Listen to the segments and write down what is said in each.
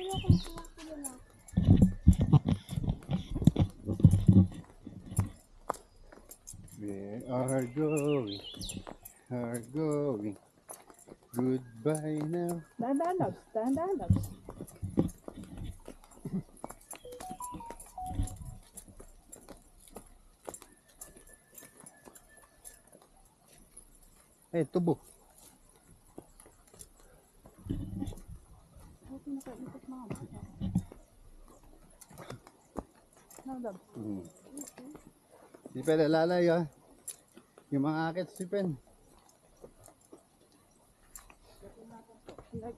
We are going. Goodbye now. Dahan-dahan, Loves. Dahan-dahan, Loves. Eh, tubo. Okay, nakaikot mga bata. No, Loves. Di pa nalalay ah. Yung mga akit si Pen. Like,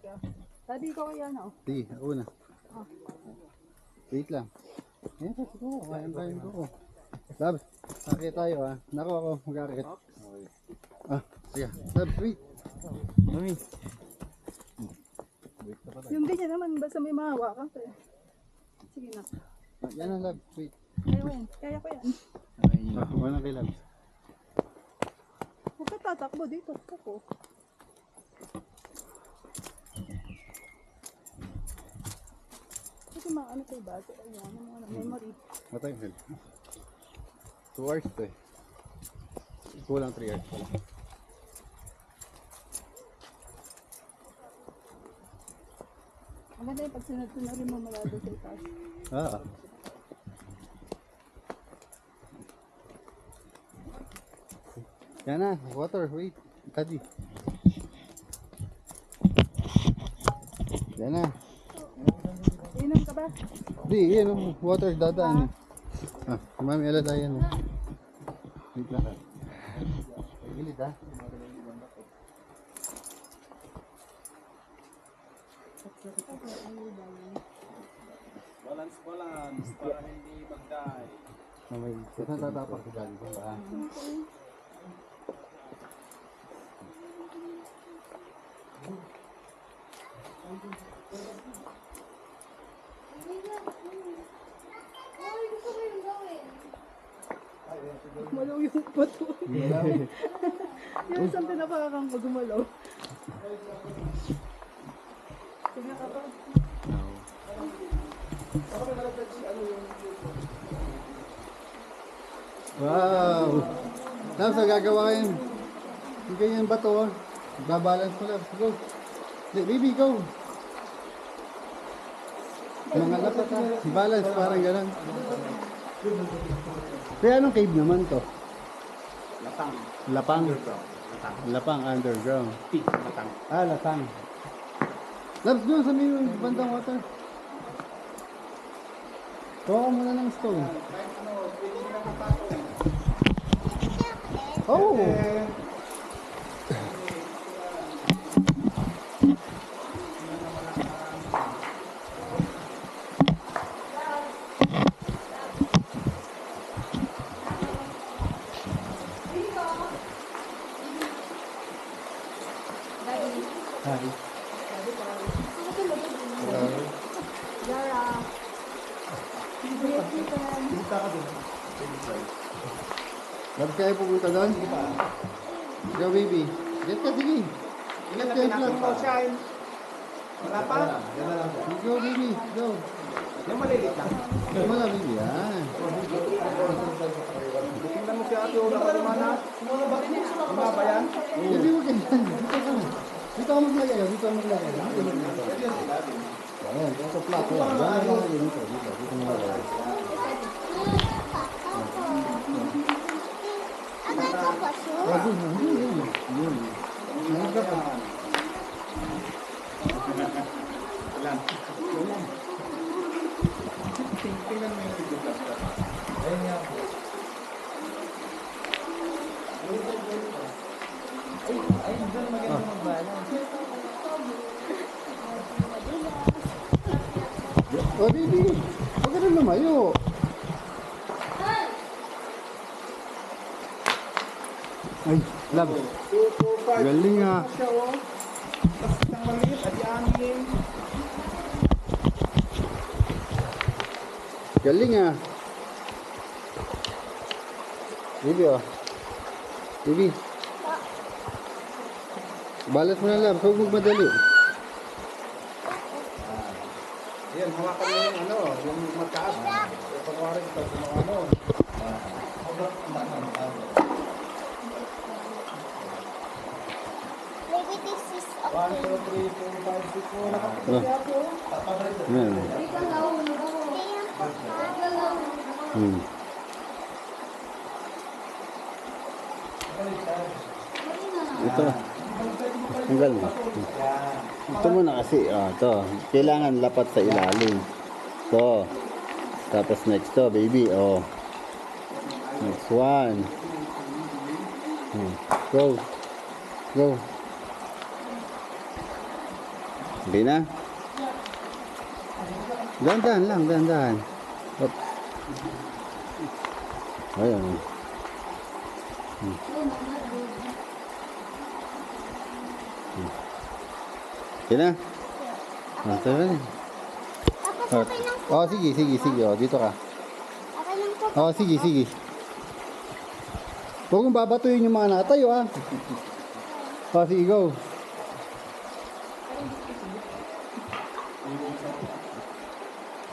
Daddy, ikaw kaya na, oh. Di, ako na. Wait lang. Ayan, kasi ko. Kaya tayo ko. Labs, akit tayo ah. Nako ako, mag-akit. Ah, sige. Labs, wait. Mami. Yung ganyan naman, basta may mahawa ka. Sige na. Yan ang Labs, wait. Kaya ko yan. Ah, wala kay Labs. Huwag ka tatakbo dito. Ako. Kasi maano kayo ba? Ayan, ano, memory. Matay mo sila. 2 hours to eh. Kulang 3 hours pala. Maganda yung pag sunod-sunorin mo mula doon sa itaas. Ah. Yan na, water, wait. Tadi. Yan na. Inom ka ba? Di, yan ang water dadaan. Ah, mami ala tayo yan. Wait lang. Gilid ah. Balance para hindi mag-die. Mamay, kasi tatapak si Daddy ko ah. Gumalaw yung bato. Yung isang tinapakang ko gumalaw. Sige ka pa. Wow! Labs, ang gagawain. Yung ganyan bato ah. Babalance mo Labs. Go. Baby, go. Mga lapat ah. Balance, parang gano'n. Kaya anong cave naman to? Latang. Lapang? Latang. Lapang underground. Latang. Ah, latang. Labs, doon sa may bandang water. Kuha mo na ng stone. Oh! Hi. Yara. Labs kayo pupunta doon? Go baby. Get ka, sige. Get ka yung flag. Wala pa? Go baby, go. Yung malilit lang. Wala baby, yan. Tingnan mo si ate o nakalumana. Luma ba yan? Hindi mo ganyan. Dito ka na. Dito ka maglagay. Dito ka maglagay. Ayan, ito flat. Dito Dito maglagay. Bago na. Yun. Nangga pa. Tingnan mo yung video class. Ayun nga po. Ay, doon maganda mag-balance. Oh, baby. Huwag ka rin lumayo. Ay, love. Galing ah. Tapos isang maliit, adi-anin. Galing ah. Baby oh. Baby. Balat mo na love. Huwag magmadali. Ayan, hawakan mo yung ano, yung magkaas. Pagwari ito, kung ano. Maybe this is 1, 2, 3, 4, 5, 6, 4. Ayan. Hmm. Ito. Tanggal mo. Ito muna kasi. Ito. Kailangan lapat sa ilalim. Ito. Tapos next to, baby. Next one. Go. Go. Hindi na. Dahan-dahan lang. Dahan-dahan. Oops. Ayan. Okay na? Ito na. Tapos okay lang po. Sige. Dito ka. Okay lang po. Sige. Huwag mong babatuyin yung mga nakatayo, ha? Sige, go.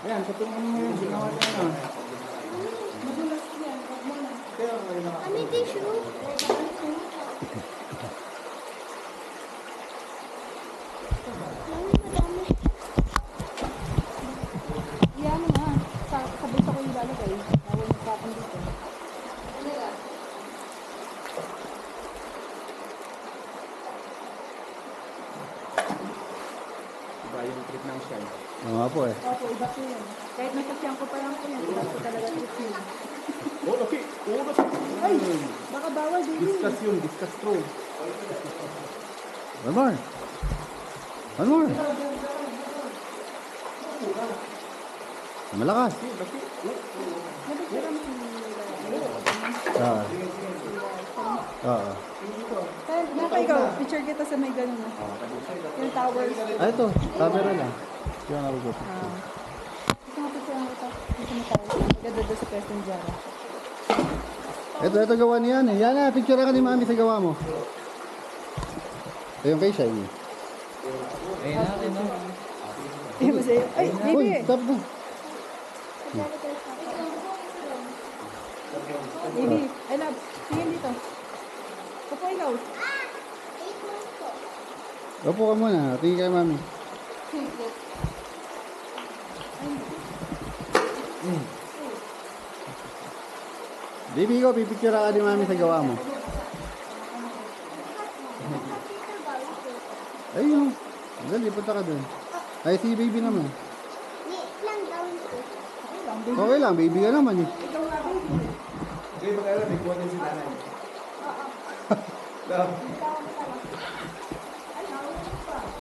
Ayan, patungan mo yung ginawa niya na. Kami tissue. Madami. Iyan mo na. Sabay sa ko yung lalagay. Nawal magpapang dito. Iba yung trip ng shell. Oo nga po eh. Opo, iba po yan. Kahit nasasyang ko pa lang po yan. Iba po talaga trip yun. Oh, laki! Oh, laki! Ay! Baka bawal din yun. Discuss yun, discuss through. One more. Malakas. Nabigyan mo yung Naka ikaw, picture kita sa may ganun. Yung towers. Ito. Camera lang. Yung narugot. Ito nga picture ang ito. Ito may towers. Maganda doon sa pwesto ni Jara. Ito gawa niya yan eh. Yan na, picture ka ni mami sa gawa mo. Ito yung kay Shiny. Eh, masaya. Ay, Uy, baby! stop na. Baby, I love. Tingin dito. Opo, ikaw. Opo ka muna. Tingin kay mami. Baby ko, pipicture ka ni mami sa gawa mo. Ayun. Dali, punta ka dun. Ay, si baby naman. Lang gawin ko. Okay lang, baby ka naman eh. Okay, mag-alala, may kuha din si nanay.